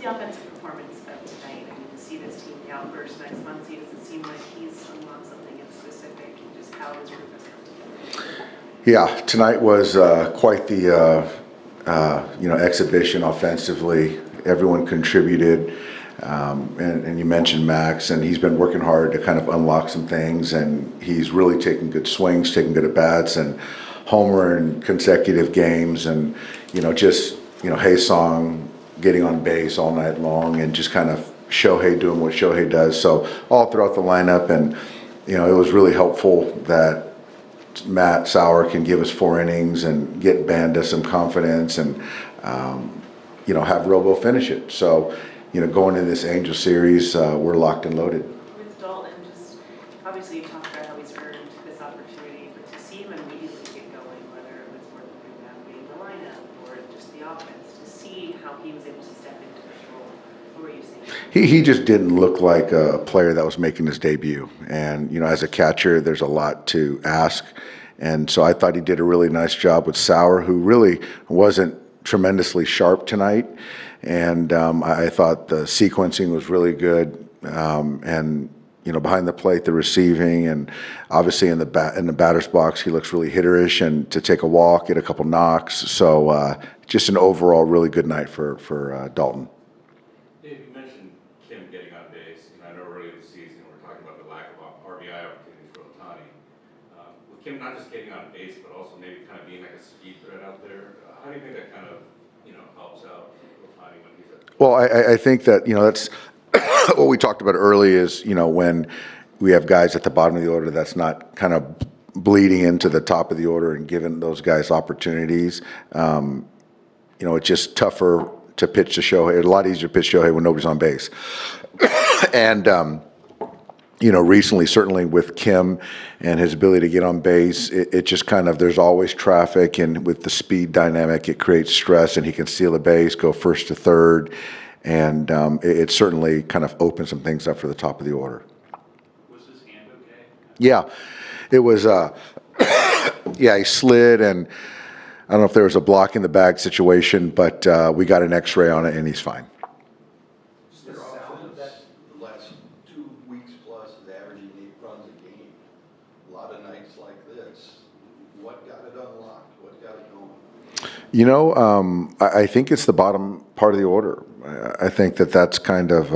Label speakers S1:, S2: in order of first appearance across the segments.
S1: the offensive performance of tonight? I mean, to see this team outburst next month, does it seem like he's unlocked something in specific, and just how his group has come together?
S2: Yeah, tonight was quite the exhibition offensively. Everyone contributed, and you mentioned Max, and he's been working hard to kind of unlock some things, and he's really taking good swings, taking good at bats, and homer in consecutive games, and Haesong getting on base all night long, and just kind of Shohei doing what Shohei does. So all throughout the lineup, and it was really helpful that Matt Sauer can give us 4 innings and get Banda some confidence, and have Robo finish it. So going into this Angel series, we're locked and loaded.
S1: With Dalton, just obviously you talked about how he's earned this opportunity, but to see him immediately get going, whether it was more than navigating the lineup or just the offense, to see how he was able to step into this role, what were you seeing?
S2: He just didn't look like a player that was making his debut. And, as a catcher, there's a lot to ask. And so I thought he did a really nice job with Sauer, who really wasn't tremendously sharp tonight. And I thought the sequencing was really good. And behind the plate, the receiving, and obviously in the batter's box, he looks really hitterish, and to take a walk, get a couple knocks. So just an overall really good night for Dalton.
S3: Dave, you mentioned Kim getting on base. I know earlier this season we were talking about the lack of RBI opportunities for Ohtani. With Kim not just getting on base, but also maybe kind of being like a speed threat out there, how do you think that kind of helps out Ohtani when he's at?
S2: Well, I think that that's what we talked about early is when we have guys at the bottom of the order that's not kind of bleeding into the top of the order and giving those guys opportunities. It's just tougher to pitch to Shohei. It's a lot easier to pitch Shohei when nobody's on base. And recently, certainly with Kim and his ability to get on base, it just kind of, there's always traffic, and with the speed dynamic, it creates stress, and he can steal a base, go first to third, and it certainly kind of opens some things up for the top of the order.
S4: Was his hand okay?
S2: Yeah, it was, he slid, and I don't know if there was a block in the bag situation, but we got an x-ray on it, and he's fine.
S5: The sound of that, the last 2 weeks plus is averaging 8 runs a game. A lot of nights like this. What got it unlocked? What got it going?
S2: I think it's the bottom part of the order. I think that's kind of,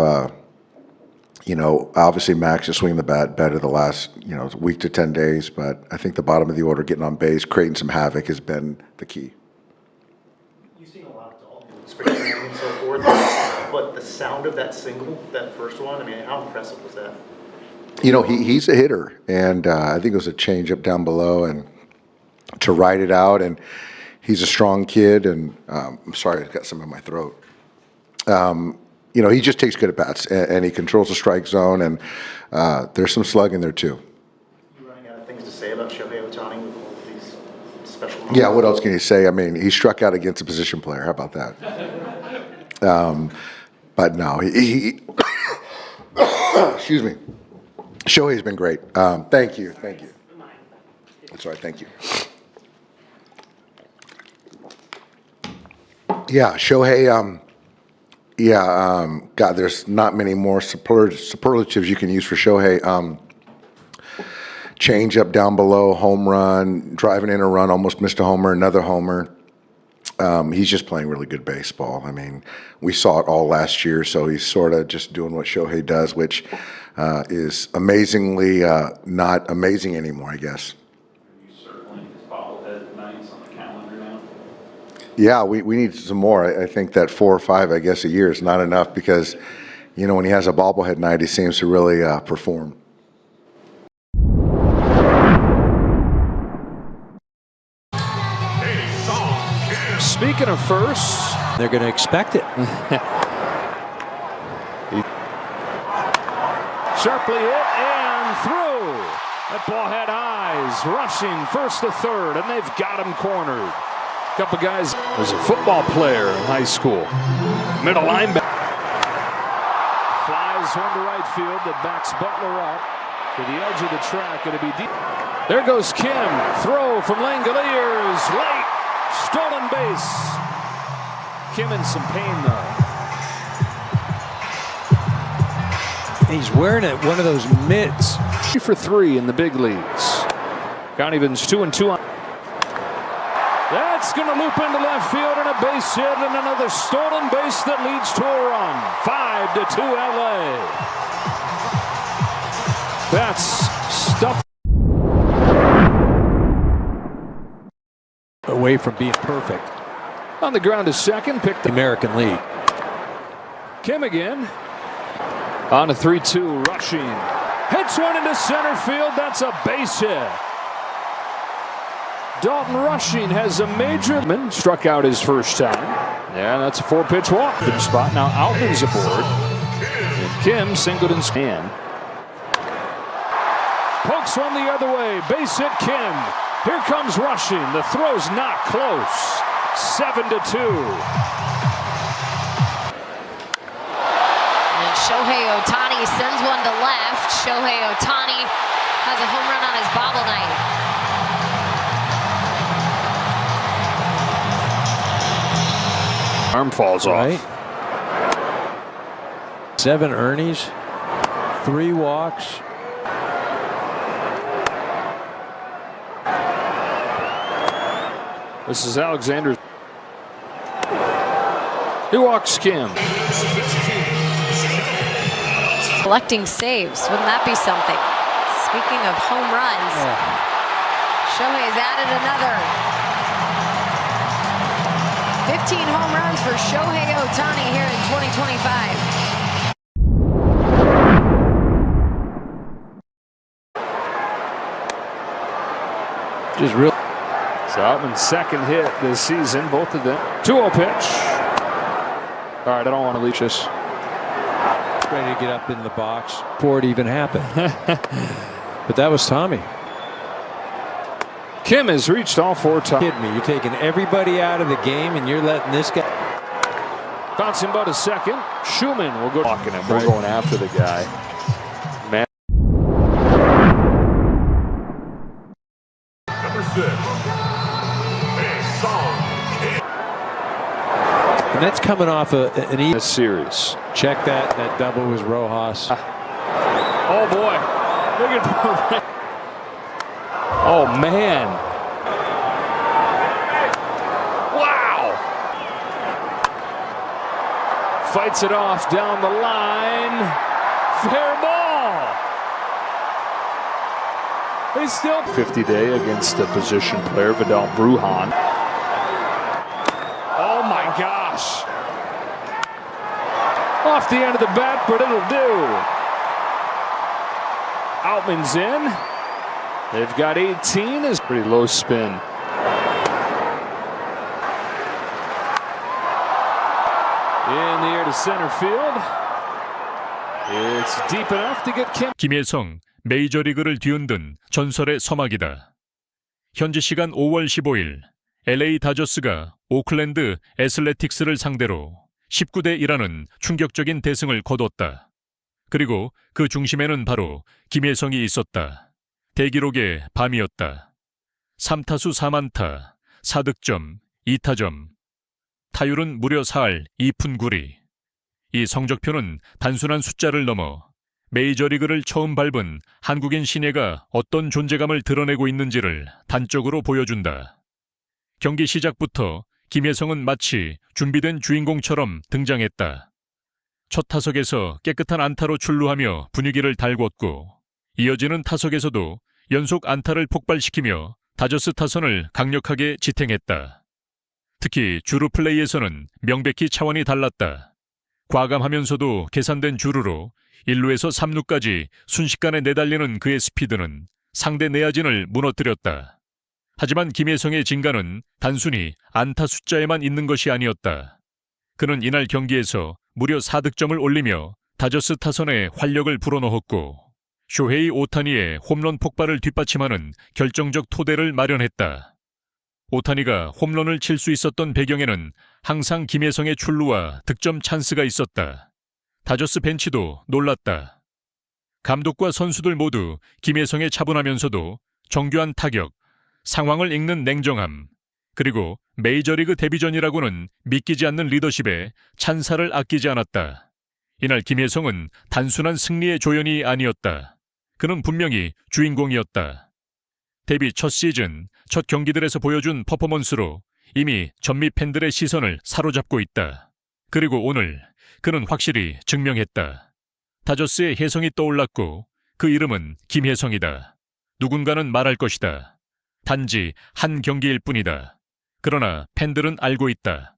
S2: obviously Max is swinging the bat better the last, week to 10 days, but I think the bottom of the order, getting on base, creating some havoc has been the key.
S6: You've seen a lot of Dalton with spring training and so forth, but the sound of that single, that first one, how impressive was that?
S2: He's a hitter, and I think it was a changeup down below, and to ride it out, and he's a strong kid, and I'm sorry, I've got some in my throat. He just takes good at bats, and he controls the strike zone, and there's some slug in there too.
S6: You running out of things to say about Shohei Ohtani with all of these special moments?
S2: Yeah, what else can you say? He struck out against a position player. How about that? But no, he excuse me. Shohei's been great. Thank you. That's all right, thank you. Yeah, Shohei, God, there's not many more superlatives you can use for Shohei. Change up down below, home run, driving in a run, almost missed a homer, another homer. He's just playing really good baseball. We saw it all last year, so he's sort of just doing what Shohei does, which is amazingly not amazing anymore, I guess.
S4: Are you circling his bobblehead nights on the calendar now?
S2: Yeah, we need some more. I think that 4 or 5, I guess, a year is not enough because, when he has a bobblehead night, he seems to really perform.
S7: Speaking of firsts, they're going to expect it. Sharply hit and through. That ball had eyes, rushing first to third, and they've got him cornered. A couple guys was a football player in high school. Middle linebacker. Flies one to right field that backs Butler up to the edge of the track. It'll be deep. There goes Kim. Throw from Langoliers. Late. Stolen base. Kim in some pain, though.
S8: he's wearing one of those mitts.
S7: 3 for 3 in the big leagues. Count evens 2-2 on. That's going to loop into left field and a base hit and another stolen base that leads to a run. 5-2 LA. That's stuff.
S8: Away from being perfect.
S7: On the ground to second, picked
S8: The American League.
S7: Kim again. On a 3-2, rushing. Hits one into center field. That's a base hit. Dalton Rushing has a major. Struck out his first time. Yeah, that's a 4-pitch walk. Good spot. Now Altman's aboard. And Kim singled in hand. Pokes one the other way. Base hit Kim. Here comes Rushing. The throw's not close. 7-2.
S9: And Shohei Ohtani sends one to left. Shohei Ohtani has a home run on his bobble night.
S7: Arm falls off.
S8: Right. 7 earnings, 3 walks.
S7: This is Alexander. He walks Kim.
S9: Collecting saves. Wouldn't that be something? Speaking of home runs, Shohei's added another. 15 home runs for Shohei Ohtani here in 2025.
S8: Just real.
S7: So Altman's second hit this season, both of them. 2-0 pitch. All right, I don't want to leave this.
S8: Ready to get up in the box before it even happened. But that was Tommy.
S7: Kim has reached all 4 times.
S8: Kidding me? You're taking everybody out of the game and you're letting this guy.
S7: Bouncing about a second. Schumann will go. Walking him. We're
S8: Right.
S7: going after the guy. Man.
S10: Number 6,혜성이.
S8: And that's coming off an
S7: This series.
S8: check that double was Rojas.
S7: Oh boy. Look at. Oh man. Wow. Fights it off down the line. Fair ball. They still 50-day against the position player Vidal Brujan. Oh my gosh. Off the end of the bat, but it'll do. Outman's in. They've got 18. Is pretty low spin. In the air to center field. It's deep enough to get Kim.
S10: 김혜성, 메이저리그를 뒤흔든 전설의 서막이다. 현지 시간 5월 15일 LA 다저스가 오클랜드 애슬레틱스를 상대로 19대 1라는 충격적인 대승을 거뒀다. 그리고 그 중심에는 바로 김혜성이 있었다. 대기록의 밤이었다. 3타수 4만타, 4득점, 2타점. 타율은 무려 4할 2푼 9리. 이 성적표는 단순한 숫자를 넘어 메이저리그를 처음 밟은 한국인 신예가 어떤 존재감을 드러내고 있는지를 단적으로 보여준다. 경기 시작부터 김혜성은 마치 준비된 주인공처럼 등장했다. 첫 타석에서 깨끗한 안타로 출루하며 분위기를 달궜고 이어지는 타석에서도 연속 안타를 폭발시키며 다저스 타선을 강력하게 지탱했다. 특히 주루 플레이에서는 명백히 차원이 달랐다. 과감하면서도 계산된 주루로 1루에서 3루까지 순식간에 내달리는 그의 스피드는 상대 내야진을 무너뜨렸다. 하지만 김혜성의 진가는 단순히 안타 숫자에만 있는 것이 아니었다. 그는 이날 경기에서 무려 4득점을 올리며 다저스 타선에 활력을 불어넣었고 쇼헤이 오타니의 홈런 폭발을 뒷받침하는 결정적 토대를 마련했다. 오타니가 홈런을 칠 수 있었던 배경에는 항상 김혜성의 출루와 득점 찬스가 있었다. 다저스 벤치도 놀랐다. 감독과 선수들 모두 김혜성의 차분하면서도 정교한 타격, 상황을 읽는 냉정함, 그리고 메이저리그 데뷔전이라고는 믿기지 않는 리더십에 찬사를 아끼지 않았다. 이날 김혜성은 단순한 승리의 조연이 아니었다. 그는 분명히 주인공이었다. 데뷔 첫 시즌, 첫 경기들에서 보여준 퍼포먼스로 이미 전미 팬들의 시선을 사로잡고 있다. 그리고 오늘 그는 확실히 증명했다. 다저스의 혜성이 떠올랐고 그 이름은 김혜성이다. 누군가는 말할 것이다. 단지 한 경기일 뿐이다. 그러나 팬들은 알고 있다.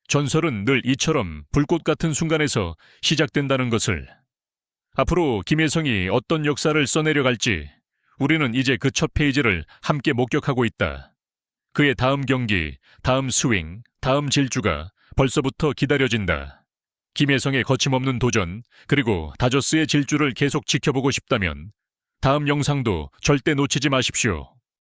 S10: 전설은 늘 이처럼 불꽃 같은 순간에서 시작된다는 것을. 앞으로 김혜성이 어떤 역사를 써내려갈지 우리는 이제 그 첫 페이지를 함께 목격하고 있다. 그의 다음 경기, 다음 스윙, 다음 질주가 벌써부터 기다려진다. 김혜성의 거침없는 도전, 그리고 다저스의 질주를 계속 지켜보고 싶다면 다음 영상도 절대 놓치지 마십시오.